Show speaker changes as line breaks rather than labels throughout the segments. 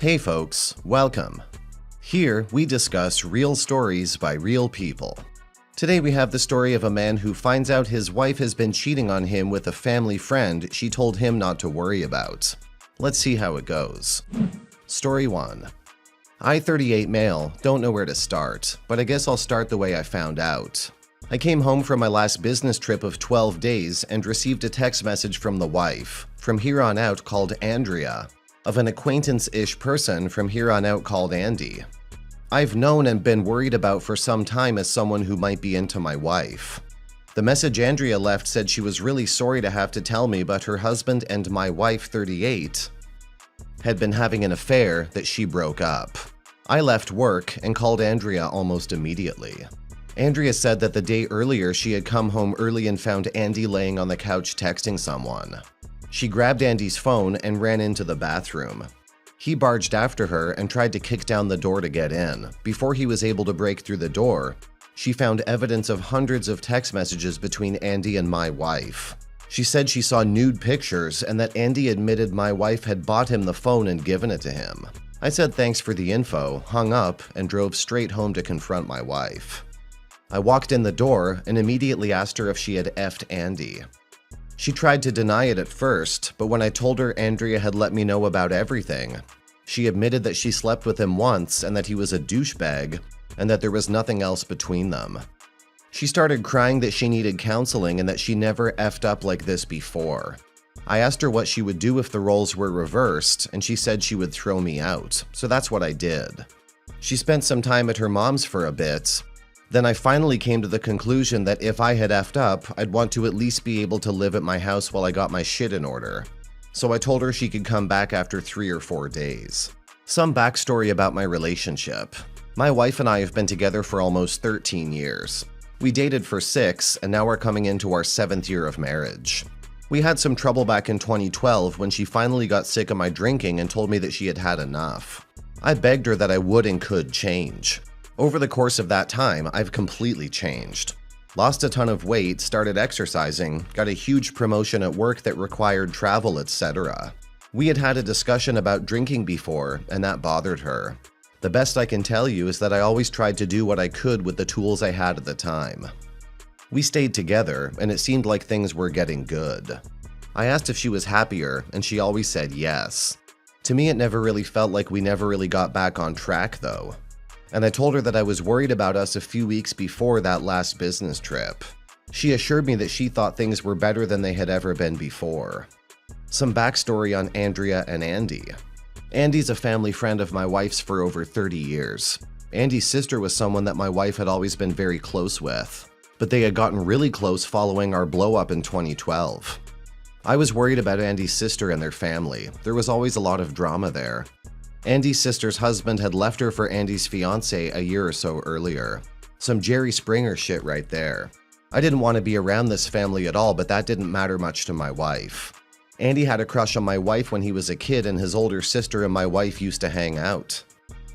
Hey folks, welcome. Here we discuss real stories by real people. Today we have the story of a man who finds out his wife has been cheating on him with a family friend she told him not to worry about. Let's see how it goes. Story 1. I, 38 male, don't know where to start, but I guess I'll start the way I found out. I came home from my last business trip of 12 days and received a text message from the wife, from here on out called Andrea, of an acquaintance-ish person from here on out called Andy. I've known and been worried about for some time as someone who might be into my wife. The message Andrea left said she was really sorry to have to tell me, but her husband and my wife, 38, had been having an affair that she broke up. I left work and called Andrea almost immediately. Andrea said that the day earlier she had come home early and found Andy laying on the couch texting someone. She grabbed Andy's phone and ran into the bathroom. He barged after her and tried to kick down the door to get in. Before he was able to break through the door, she found evidence of hundreds of text messages between Andy and my wife. She said she saw nude pictures and that Andy admitted my wife had bought him the phone and given it to him. I said thanks for the info, hung up, and drove straight home to confront my wife. I walked in the door and immediately asked her if she had effed Andy. She tried to deny it at first, but when I told her Andrea had let me know about everything, she admitted that she slept with him once and that he was a douchebag and that there was nothing else between them. She started crying that she needed counseling and that she never effed up like this before. I asked her what she would do if the roles were reversed, and she said she would throw me out, so that's what I did. She spent some time at her mom's for a bit. Then I finally came to the conclusion that if I had effed up, I'd want to at least be able to live at my house while I got my shit in order. So I told her she could come back after 3 or 4 days. Some backstory about my relationship. My wife and I have been together for almost 13 years. We dated for 6, and now we're coming into our 7th year of marriage. We had some trouble back in 2012 when she finally got sick of my drinking and told me that she had had enough. I begged her that I would and could change. Over the course of that time, I've completely changed. Lost a ton of weight, started exercising, got a huge promotion at work that required travel, etc. We had had a discussion about drinking before, and that bothered her. The best I can tell you is that I always tried to do what I could with the tools I had at the time. We stayed together, and it seemed like things were getting good. I asked if she was happier, and she always said yes. To me, it never really felt like we never really got back on track, though. And I told her that I was worried about us a few weeks before that last business trip. She assured me that she thought things were better than they had ever been before. Some backstory on Andrea and Andy. Andy's a family friend of my wife's for over 30 years. Andy's sister was someone that my wife had always been very close with, but they had gotten really close following our blow-up in 2012. I was worried about Andy's sister and their family. There was always a lot of drama there. Andy's sister's husband had left her for Andy's fiancé a year or so earlier. Some Jerry Springer shit right there. I didn't want to be around this family at all, but that didn't matter much to my wife. Andy had a crush on my wife when he was a kid, and his older sister and my wife used to hang out.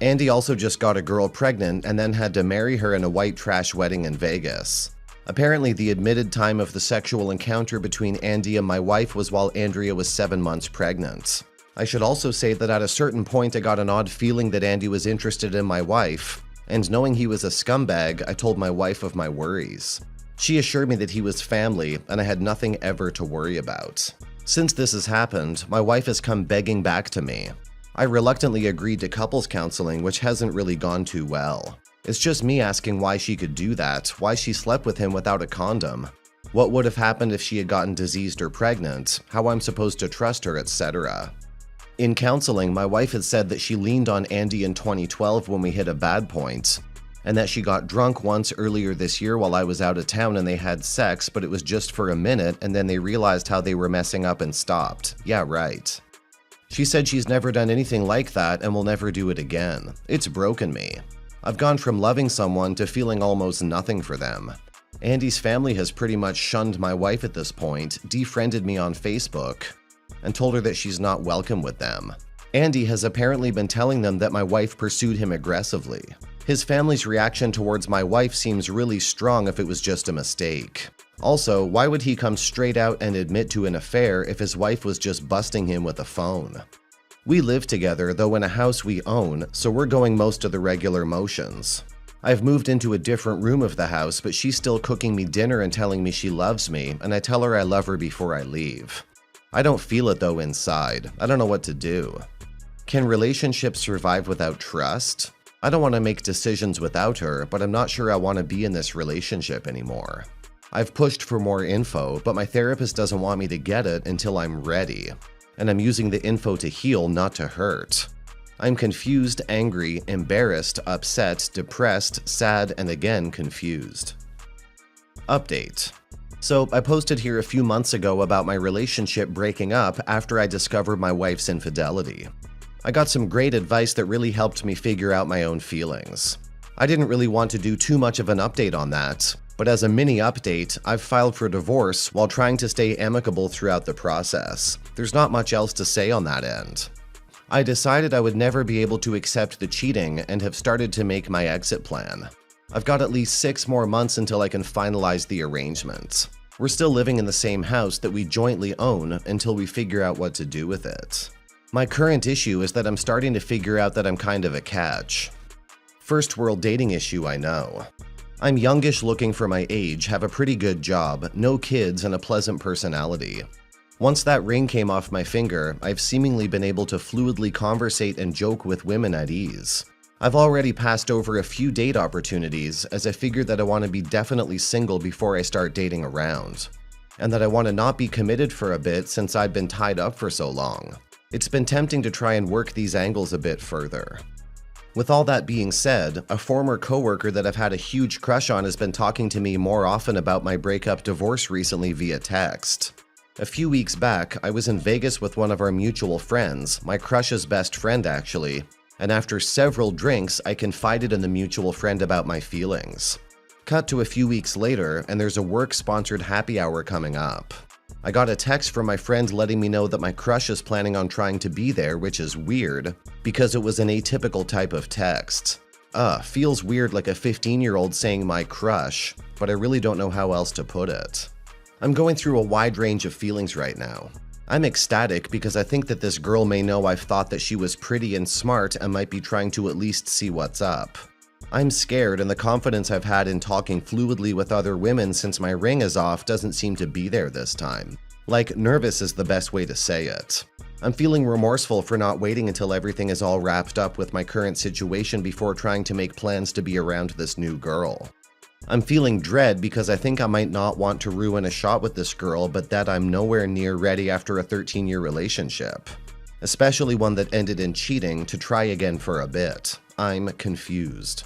Andy also just got a girl pregnant and then had to marry her in a white trash wedding in Vegas. Apparently, the admitted time of the sexual encounter between Andy and my wife was while Andrea was 7 months pregnant. I should also say that at a certain point I got an odd feeling that Andy was interested in my wife, and knowing he was a scumbag, I told my wife of my worries. She assured me that he was family and I had nothing ever to worry about. Since this has happened, my wife has come begging back to me. I reluctantly agreed to couples counseling, which hasn't really gone too well. It's just me asking why she could do that, why she slept with him without a condom, what would have happened if she had gotten diseased or pregnant, how I'm supposed to trust her, etc. In counseling, my wife had said that she leaned on Andy in 2012 when we hit a bad point, and that she got drunk once earlier this year while I was out of town and they had sex, but it was just for a minute and then they realized how they were messing up and stopped. Yeah, right. She said she's never done anything like that and will never do it again. It's broken me. I've gone from loving someone to feeling almost nothing for them. Andy's family has pretty much shunned my wife at this point, defriended me on Facebook, and told her that she's not welcome with them. Andy has apparently been telling them that my wife pursued him aggressively. His family's reaction towards my wife seems really strong if it was just a mistake. Also, why would he come straight out and admit to an affair if his wife was just busting him with a phone? We live together, though in a house we own, so we're going most of the regular motions. I've moved into a different room of the house, but she's still cooking me dinner and telling me she loves me, and I tell her I love her before I leave. I don't feel it though inside. I don't know what to do. Can relationships survive without trust? I don't want to make decisions without her, but I'm not sure I want to be in this relationship anymore. I've pushed for more info, but my therapist doesn't want me to get it until I'm ready. And I'm using the info to heal, not to hurt. I'm confused, angry, embarrassed, upset, depressed, sad, and again confused. Update. So I posted here a few months ago about my relationship breaking up after I discovered my wife's infidelity. I got some great advice that really helped me figure out my own feelings. I didn't really want to do too much of an update on that, but as a mini update, I've filed for divorce while trying to stay amicable throughout the process. There's not much else to say on that end. I decided I would never be able to accept the cheating and have started to make my exit plan. I've got at least 6 more months until I can finalize the arrangement. We're still living in the same house that we jointly own until we figure out what to do with it. My current issue is that I'm starting to figure out that I'm kind of a catch. First world dating issue, I know. I'm youngish looking for my age, have a pretty good job, no kids, and a pleasant personality. Once that ring came off my finger, I've seemingly been able to fluidly conversate and joke with women at ease. I've already passed over a few date opportunities as I figured that I want to be definitely single before I start dating around, and that I want to not be committed for a bit since I've been tied up for so long. It's been tempting to try and work these angles a bit further. With all that being said, a former coworker that I've had a huge crush on has been talking to me more often about my breakup divorce recently via text. A few weeks back, I was in Vegas with one of our mutual friends, my crush's best friend actually, and after several drinks, I confided in the mutual friend about my feelings. Cut to a few weeks later, and there's a work-sponsored happy hour coming up. I got a text from my friend letting me know that my crush is planning on trying to be there, which is weird, because it was an atypical type of text. Feels weird like a 15-year-old saying my crush, but I really don't know how else to put it. I'm going through a wide range of feelings right now. I'm ecstatic because I think that this girl may know I've thought that she was pretty and smart and might be trying to at least see what's up. I'm scared, and the confidence I've had in talking fluidly with other women since my ring is off doesn't seem to be there this time. Like, nervous is the best way to say it. I'm feeling remorseful for not waiting until everything is all wrapped up with my current situation before trying to make plans to be around this new girl. I'm feeling dread because I think I might not want to ruin a shot with this girl, but that I'm nowhere near ready after a 13-year relationship. Especially one that ended in cheating to try again for a bit. I'm confused.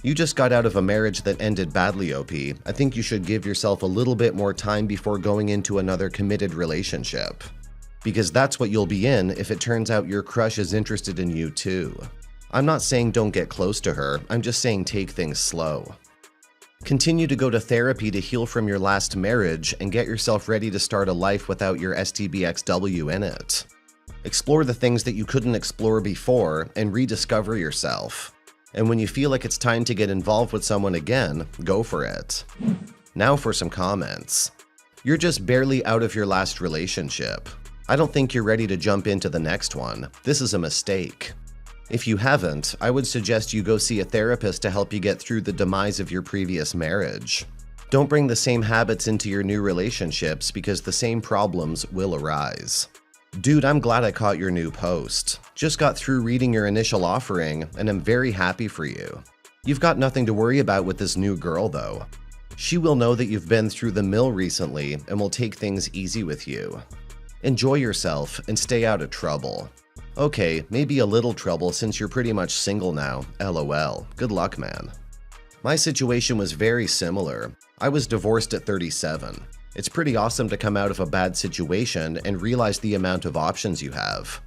You just got out of a marriage that ended badly, OP. I think you should give yourself a little bit more time before going into another committed relationship. Because that's what you'll be in if it turns out your crush is interested in you too. I'm not saying don't get close to her, I'm just saying take things slow. Continue to go to therapy to heal from your last marriage and get yourself ready to start a life without your STBXW in it. Explore the things that you couldn't explore before and rediscover yourself. And when you feel like it's time to get involved with someone again, go for it. Now for some comments. You're just barely out of your last relationship. I don't think you're ready to jump into the next one. This is a mistake. If you haven't, I would suggest you go see a therapist to help you get through the demise of your previous marriage. Don't bring the same habits into your new relationships because the same problems will arise. Dude, I'm glad I caught your new post. Just got through reading your initial offering, and I'm very happy for you. You've got nothing to worry about with this new girl, though. She will know that you've been through the mill recently and will take things easy with you. Enjoy yourself and stay out of trouble. Okay, maybe a little trouble since you're pretty much single now, LOL. Good luck, man. My situation was very similar. I was divorced at 37. It's pretty awesome to come out of a bad situation and realize the amount of options you have.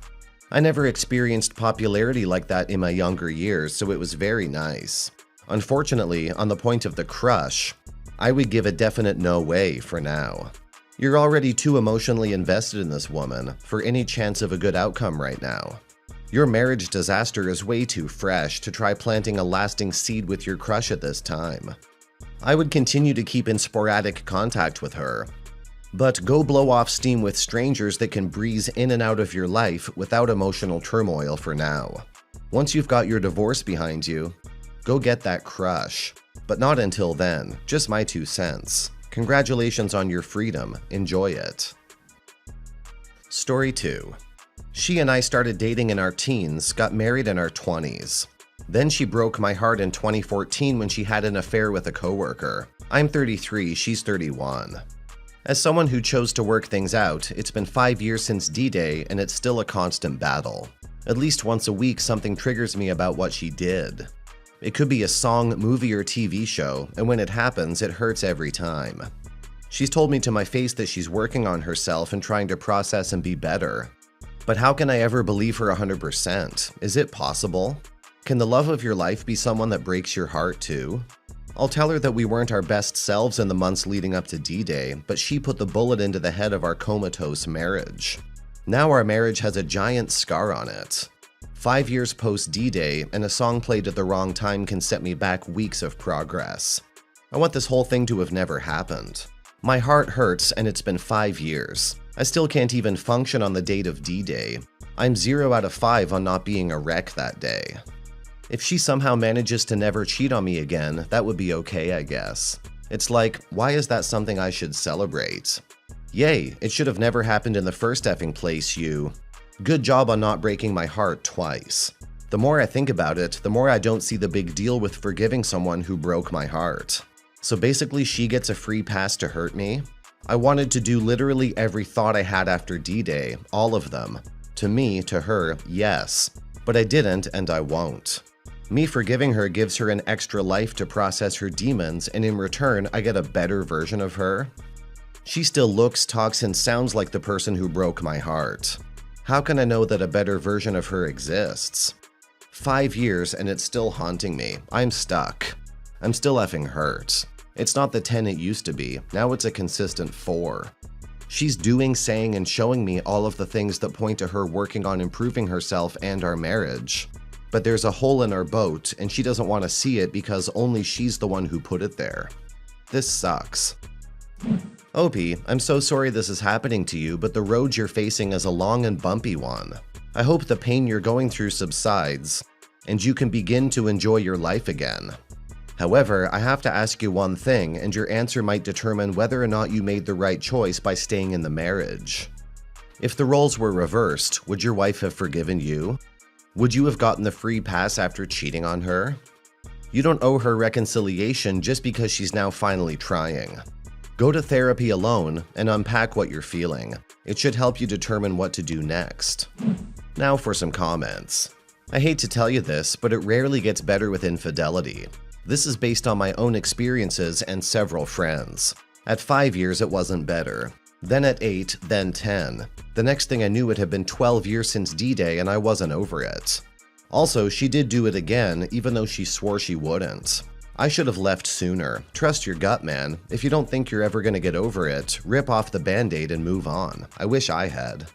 I never experienced popularity like that in my younger years, so it was very nice. Unfortunately, on the point of the crush, I would give a definite no way for now. You're already too emotionally invested in this woman for any chance of a good outcome right now. Your marriage disaster is way too fresh to try planting a lasting seed with your crush at this time. I would continue to keep in sporadic contact with her. But go blow off steam with strangers that can breeze in and out of your life without emotional turmoil for now. Once you've got your divorce behind you, go get that crush. But not until then, just my 2 cents. Congratulations on your freedom, enjoy it. Story 2. She and I started dating in our teens, got married in our 20s. Then she broke my heart in 2014 when she had an affair with a coworker. I'm 33, she's 31. As someone who chose to work things out, it's been 5 years since D-Day and it's still a constant battle. At least once a week something triggers me about what she did. It could be a song, movie, or TV show, and when it happens, it hurts every time. She's told me to my face that she's working on herself and trying to process and be better. But how can I ever believe her 100%? Is it possible? Can the love of your life be someone that breaks your heart too? I'll tell her that we weren't our best selves in the months leading up to D-Day, but she put the bullet into the head of our comatose marriage. Now our marriage has a giant scar on it. 5 years post D-Day, and a song played at the wrong time can set me back weeks of progress. I want this whole thing to have never happened. My heart hurts, and it's been 5 years. I still can't even function on the date of D-Day. I'm 0 out of 5 on not being a wreck that day. If she somehow manages to never cheat on me again, that would be okay, I guess. It's like, why is that something I should celebrate? Yay, it should have never happened in the first effing place, you. Good job on not breaking my heart twice. The more I think about it, the more I don't see the big deal with forgiving someone who broke my heart. So basically she gets a free pass to hurt me? I wanted to do literally every thought I had after D-Day, all of them. To me, to her, yes. But I didn't and I won't. Me forgiving her gives her an extra life to process her demons, and in return, I get a better version of her. She still looks, talks, and sounds like the person who broke my heart. How can I know that a better version of her exists? 5 years and it's still haunting me. I'm stuck. I'm still effing hurt. It's not the 10 it used to be. Now it's a consistent 4. She's doing, saying, and showing me all of the things that point to her working on improving herself and our marriage. But there's a hole in our boat, and she doesn't want to see it because only she's the one who put it there. This sucks. Opie, I'm so sorry this is happening to you, but the road you're facing is a long and bumpy one. I hope the pain you're going through subsides, and you can begin to enjoy your life again. However, I have to ask you one thing, and your answer might determine whether or not you made the right choice by staying in the marriage. If the roles were reversed, would your wife have forgiven you? Would you have gotten the free pass after cheating on her? You don't owe her reconciliation just because she's now finally trying. Go to therapy alone and unpack what you're feeling. It should help you determine what to do next. Now for some comments. I hate to tell you this, but it rarely gets better with infidelity. This is based on my own experiences and several friends. At 5 years, it wasn't better. Then at 8, then 10. The next thing I knew, it had been 12 years since D-Day and I wasn't over it. Also, she did do it again, even though she swore she wouldn't. I should have left sooner. Trust your gut, man. If you don't think you're ever gonna get over it, rip off the band-aid and move on. I wish I had.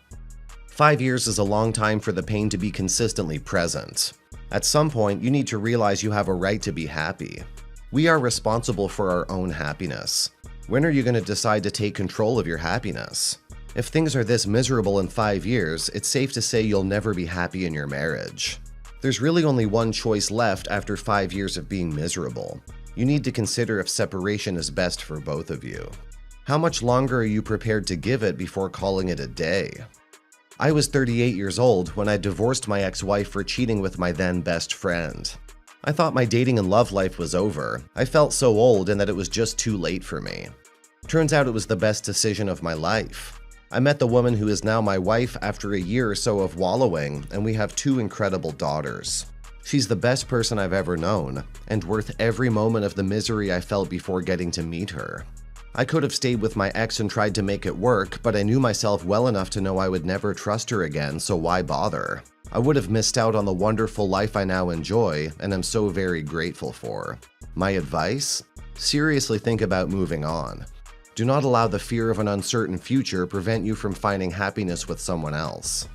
5 years is a long time for the pain to be consistently present. At some point, you need to realize you have a right to be happy. We are responsible for our own happiness. When are you going to decide to take control of your happiness? If things are this miserable in 5 years, it's safe to say you'll never be happy in your marriage. There's really only one choice left after 5 years of being miserable. You need to consider if separation is best for both of you. How much longer are you prepared to give it before calling it a day? I was 38 years old when I divorced my ex-wife for cheating with my then best friend. I thought my dating and love life was over. I felt so old and that it was just too late for me. Turns out it was the best decision of my life. I met the woman who is now my wife after a year or so of wallowing, and we have 2 incredible daughters. She's the best person I've ever known, and worth every moment of the misery I felt before getting to meet her. I could have stayed with my ex and tried to make it work, but I knew myself well enough to know I would never trust her again, so why bother? I would have missed out on the wonderful life I now enjoy, and I'm so very grateful for. My advice? Seriously think about moving on. Do not allow the fear of an uncertain future prevent you from finding happiness with someone else.